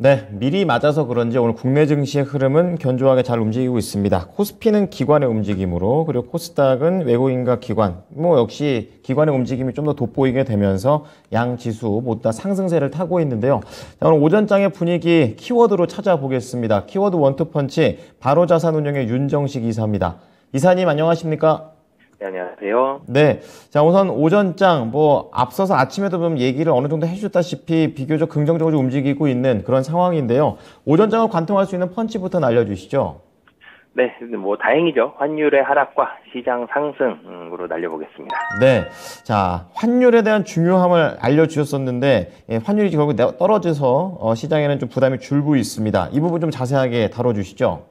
네, 미리 맞아서 그런지 오늘 국내 증시의 흐름은 견조하게 잘 움직이고 있습니다. 코스피는 기관의 움직임으로, 그리고 코스닥은 외국인과 기관, 역시 기관의 움직임이 좀 더 돋보이게 되면서 양 지수 모두 다 상승세를 타고 있는데요. 자, 오늘 오전장의 분위기 키워드로 찾아보겠습니다. 키워드 원투펀치, 바로자산운용의 윤정식 이사입니다. 이사님 안녕하십니까? 네, 안녕하세요. 네. 자, 우선 오전장, 앞서서 아침에도 좀 얘기를 어느 정도 해주셨다시피 비교적 긍정적으로 움직이고 있는 그런 상황인데요. 오전장을 관통할 수 있는 펀치부터 날려주시죠. 네, 다행이죠. 환율의 하락과 시장 상승으로 날려보겠습니다. 네. 자, 환율에 대한 중요함을 알려주셨었는데, 환율이 결국 떨어져서 시장에는 좀 부담이 줄고 있습니다. 이 부분 좀 자세하게 다뤄주시죠.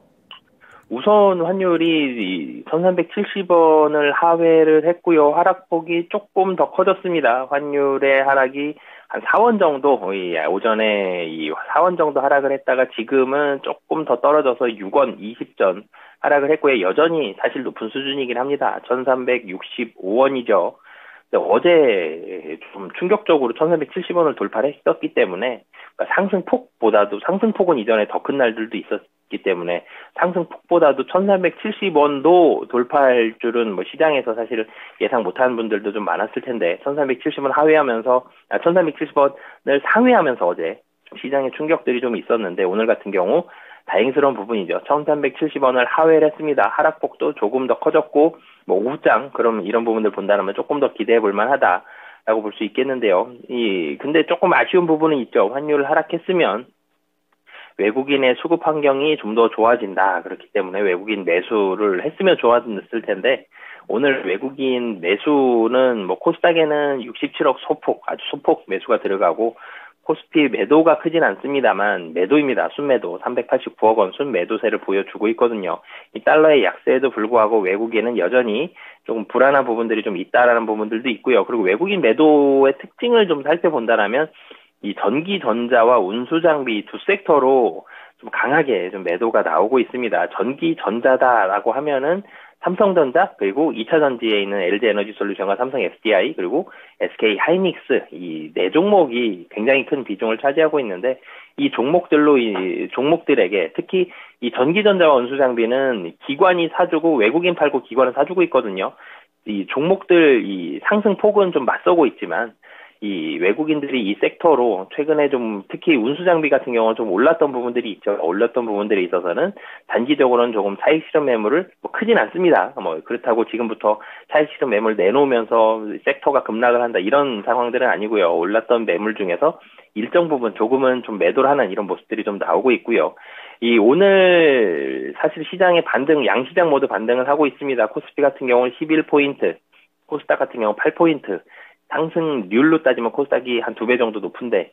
우선 환율이 1370원을 하회를 했고요. 하락폭이 조금 더 커졌습니다. 환율의 하락이 한 4원 정도, 오전에 4원 정도 하락을 했다가 지금은 조금 더 떨어져서 6원 20전 하락을 했고요. 여전히 사실 높은 수준이긴 합니다. 1365원이죠. 어제 좀 충격적으로 1370원을 돌파를 했었기 때문에 상승폭은 이전에 더 큰 날들도 있었기 때문에 상승폭보다도 1370원도 돌파할 줄은 시장에서 사실 예상 못하는 분들도 좀 많았을 텐데 1370원 하회하면서 1370원을 상회하면서 어제 시장에 충격들이 좀 있었는데 오늘 같은 경우 다행스러운 부분이죠. 1370원을 하회를 했습니다. 하락폭도 조금 더 커졌고 오후장 그럼 이런 부분들 본다면 조금 더 기대해 볼 만하다라고 볼 수 있겠는데요. 근데 조금 아쉬운 부분은 있죠. 환율을 하락했으면 외국인의 수급 환경이 좀 더 좋아진다. 그렇기 때문에 외국인 매수를 했으면 좋았을 텐데 오늘 외국인 매수는 코스닥에는 67억 아주 소폭 매수가 들어가고 코스피 매도가 크진 않습니다만 매도입니다. 순매도 389억 원 순매도세를 보여주고 있거든요. 이 달러의 약세에도 불구하고 외국인은 여전히 조금 불안한 부분들이 좀 있다라는 부분들도 있고요. 그리고 외국인 매도의 특징을 좀 살펴본다라면 이 전기, 전자와 운수 장비 두 섹터로 좀 강하게 좀 매도가 나오고 있습니다. 전기, 전자다라고 하면은 삼성전자 그리고 2차 전지에 있는 LG에너지솔루션과 삼성 SDI 그리고 SK 하이닉스 이 네 종목이 굉장히 큰 비중을 차지하고 있는데 이 종목들에게 특히 이 전기전자와 운수장비는 기관이 사주고 외국인 팔고 기관은 사주고 있거든요. 이 종목들 이 상승폭은 좀 맞서고 있지만 이 외국인들이 이 섹터로 최근에 좀 특히 운수장비 같은 경우는 좀 올랐던 부분들이 있죠. 올랐던 부분들이 있어서는 단기적으로는 조금 차익 실현 매물을 크진 않습니다. 그렇다고 지금부터 차익 실현 매물 내놓으면서 섹터가 급락을 한다 이런 상황들은 아니고요. 올랐던 매물 중에서 일정 부분 조금은 좀 매도를 하는 이런 모습들이 좀 나오고 있고요. 오늘 사실 시장의 반등, 양시장 모두 반등을 하고 있습니다. 코스피 같은 경우는 11포인트, 코스닥 같은 경우 8포인트, 상승률로 따지면 코스닥이 한 2배 정도 높은데,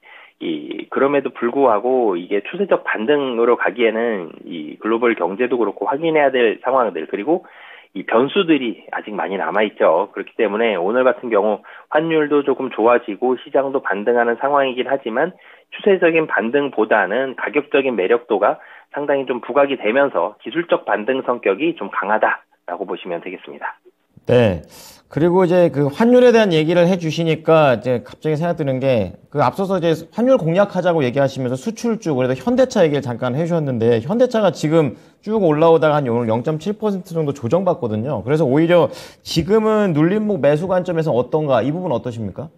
그럼에도 불구하고 이게 추세적 반등으로 가기에는 이 글로벌 경제도 그렇고 확인해야 될 상황들, 그리고 이 변수들이 아직 많이 남아있죠. 그렇기 때문에 오늘 같은 경우 환율도 조금 좋아지고 시장도 반등하는 상황이긴 하지만 추세적인 반등보다는 가격적인 매력도가 상당히 좀 부각이 되면서 기술적 반등 성격이 좀 강하다라고 보시면 되겠습니다. 네. 그리고 이제 그 환율에 대한 얘기를 해주시니까 이제 갑자기 생각드는 게 앞서서 이제 환율 공략하자고 얘기하시면서 수출주 그래도 현대차 얘기를 잠깐 해주셨는데 현대차가 지금 쭉 올라오다가 한 오늘 0.7% 정도 조정받거든요. 그래서 오히려 지금은 눌림목 매수 관점에서 어떤가 이 부분 어떠십니까?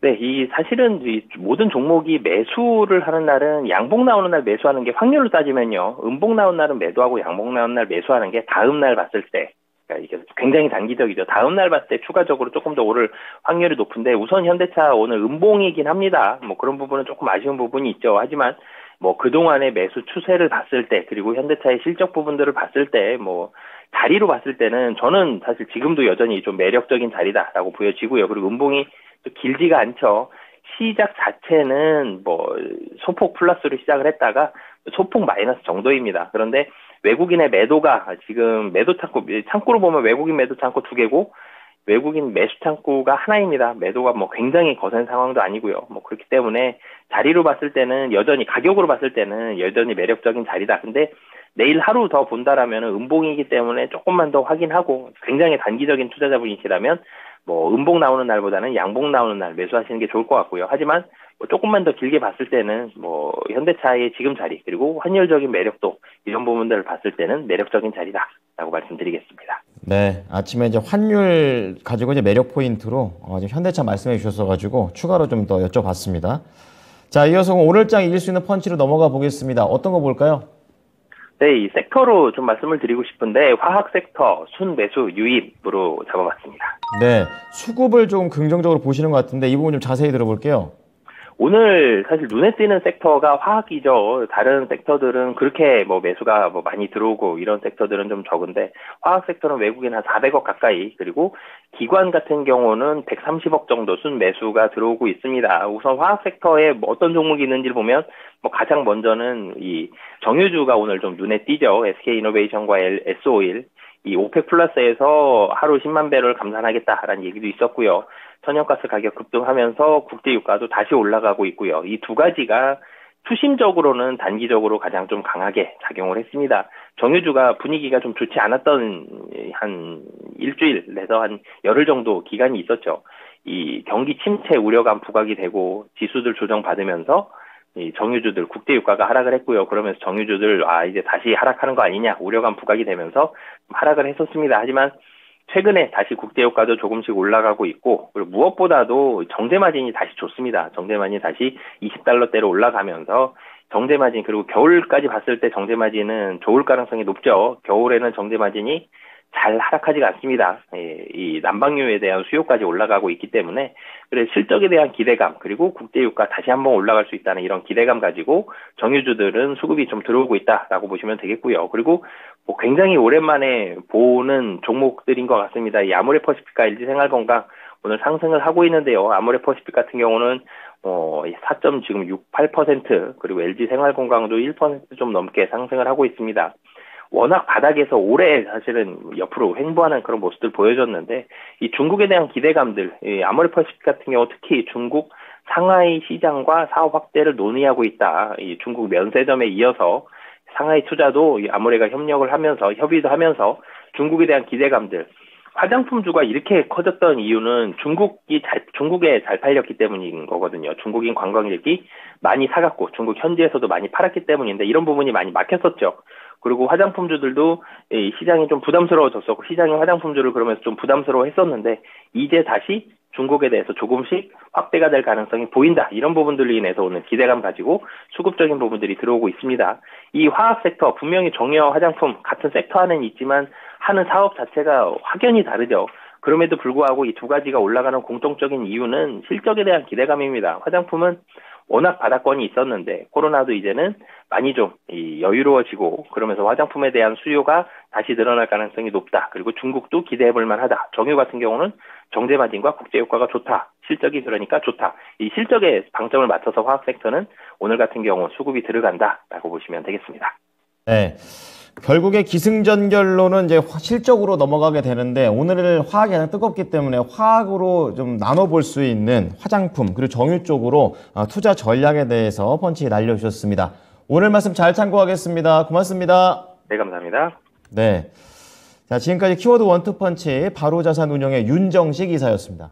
네, 사실은 모든 종목이 매수를 하는 날은 양봉 나오는 날 매수하는 게 확률로 따지면요. 음봉 나오는 날은 매도하고 양봉 나오는 날 매수하는 게 다음 날 봤을 때 이게 굉장히 단기적이죠. 다음 날 봤을 때 추가적으로 조금 더 오를 확률이 높은데 우선 현대차 오늘 음봉이긴 합니다. 그런 부분은 조금 아쉬운 부분이 있죠. 하지만 그동안의 매수 추세를 봤을 때 그리고 현대차의 실적 부분들을 봤을 때 자리로 봤을 때는 저는 사실 지금도 여전히 좀 매력적인 자리다라고 보여지고요. 그리고 음봉이 또 길지가 않죠. 시작 자체는 소폭 플러스로 시작을 했다가 소폭 마이너스 정도입니다. 그런데 외국인의 매도가 지금 창구로 보면 외국인 매도 창구 2개고 외국인 매수 창구가 하나입니다. 매도가 굉장히 거센 상황도 아니고요. 그렇기 때문에 자리로 봤을 때는 가격으로 봤을 때는 여전히 매력적인 자리다. 근데 내일 하루 더 본다라면 음봉이기 때문에 조금만 더 확인하고 굉장히 단기적인 투자자분이시라면 뭐 음봉 나오는 날보다는 양봉 나오는 날 매수하시는 게 좋을 것 같고요. 하지만 뭐 조금만 더 길게 봤을 때는 뭐 현대차의 지금 자리 그리고 환율적인 매력도 이런 부분들을 봤을 때는 매력적인 자리다라고 말씀드리겠습니다. 네, 아침에 이제 환율 가지고 이제 매력 포인트로 지금 현대차 말씀해 주셔서 추가로 좀 더 여쭤봤습니다. 자, 이어서 오늘장 이길 수 있는 펀치로 넘어가 보겠습니다. 어떤 거 볼까요? 네, 이 섹터로 좀 말씀을 드리고 싶은데 화학 섹터 순매수 유입으로 잡아봤습니다. 네, 수급을 좀 긍정적으로 보시는 것 같은데 이 부분 좀 자세히 들어볼게요. 오늘 사실 눈에 띄는 섹터가 화학이죠. 다른 섹터들은 그렇게 뭐 매수가 뭐 많이 들어오고 이런 섹터들은 좀 적은데 화학 섹터는 외국인 한 400억 가까이 그리고 기관 같은 경우는 130억 정도 순 매수가 들어오고 있습니다. 우선 화학 섹터에 뭐 어떤 종목이 있는지를 보면 뭐 가장 먼저는 이 정유주가 오늘 좀 눈에 띄죠. SK이노베이션과 S-오일 이 오펙 플러스에서 하루 10만 배럴 감산하겠다라는 얘기도 있었고요. 천연가스 가격 급등하면서 국제 유가도 다시 올라가고 있고요. 이 두 가지가 투심적으로는 단기적으로 가장 좀 강하게 작용을 했습니다. 정유주가 분위기가 좀 좋지 않았던 한 일주일 내서 한 열흘 정도 기간이 있었죠. 이 경기 침체 우려감 부각이 되고 지수들 조정받으면서 이 정유주들 국제 유가가 하락을 했고요. 그러면서 정유주들 이제 다시 하락하는 거 아니냐 우려감 부각이 되면서 하락을 했었습니다. 하지만 최근에 다시 국제 유가도 조금씩 올라가고 있고 그리고 무엇보다도 정제 마진이 다시 좋습니다. 정제 마진이 다시 20달러대로 올라가면서 정제 마진 그리고 겨울까지 봤을 때 정제 마진은 좋을 가능성이 높죠. 겨울에는 정제 마진이 잘 하락하지가 않습니다. 이 난방유에 대한 수요까지 올라가고 있기 때문에 그래 실적에 대한 기대감 그리고 국제 유가 다시 한번 올라갈 수 있다는 이런 기대감 가지고 정유주들은 수급이 좀 들어오고 있다라고 보시면 되겠고요. 그리고 뭐 굉장히 오랜만에 보는 종목들인 것 같습니다. 이 아모레퍼시픽과 LG생활건강 오늘 상승을 하고 있는데요. 아모레퍼시픽 같은 경우는 4.68% 그리고 LG생활건강도 1% 넘게 상승을 하고 있습니다. 워낙 바닥에서 오래 사실은 옆으로 횡보하는 그런 모습들 보여줬는데 이 중국에 대한 기대감들 이 아모레퍼시픽 같은 경우 특히 중국 상하이 시장과 사업 확대를 논의하고 있다. 이 중국 면세점에 이어서 상하이 투자도 이 아모레가 협력을 하면서 협의도 하면서 중국에 대한 기대감들 화장품주가 이렇게 커졌던 이유는 중국에 잘 팔렸기 때문인 거거든요. 중국인 관광객이 많이 사갔고 중국 현지에서도 많이 팔았기 때문인데 이런 부분이 많이 막혔었죠. 그리고 화장품주들도 이 시장이 좀 부담스러워졌었고 시장이 화장품주를 그러면서 좀 부담스러워 했었는데 이제 다시 중국에 대해서 조금씩 확대가 될 가능성이 보인다. 이런 부분들로 인해서 오늘 기대감 가지고 수급적인 부분들이 들어오고 있습니다. 이 화학 섹터 분명히 정유와 화장품 같은 섹터 안에는 있지만 하는 사업 자체가 확연히 다르죠. 그럼에도 불구하고 이 두 가지가 올라가는 공통적인 이유는 실적에 대한 기대감입니다. 화장품은 워낙 바닥권이 있었는데 코로나도 이제는 많이 좀 여유로워지고 그러면서 화장품에 대한 수요가 다시 늘어날 가능성이 높다. 그리고 중국도 기대해 볼 만하다. 정유 같은 경우는 정제 마진과 국제 효과가 좋다. 실적이 그러니까 좋다. 이 실적에 방점을 맞춰서 화학 섹터는 오늘 같은 경우 수급이 들어간다라고 보시면 되겠습니다. 네. 결국에 기승전결로는 이제 실적으로 넘어가게 되는데 오늘은 화학이 가장 뜨겁기 때문에 화학으로 좀 나눠볼 수 있는 화장품 그리고 정유 쪽으로 투자 전략에 대해서 펀치 날려주셨습니다. 오늘 말씀 잘 참고하겠습니다. 고맙습니다. 네, 감사합니다. 네. 자, 지금까지 키워드 원투펀치 바로자산운용의 윤정식 이사였습니다.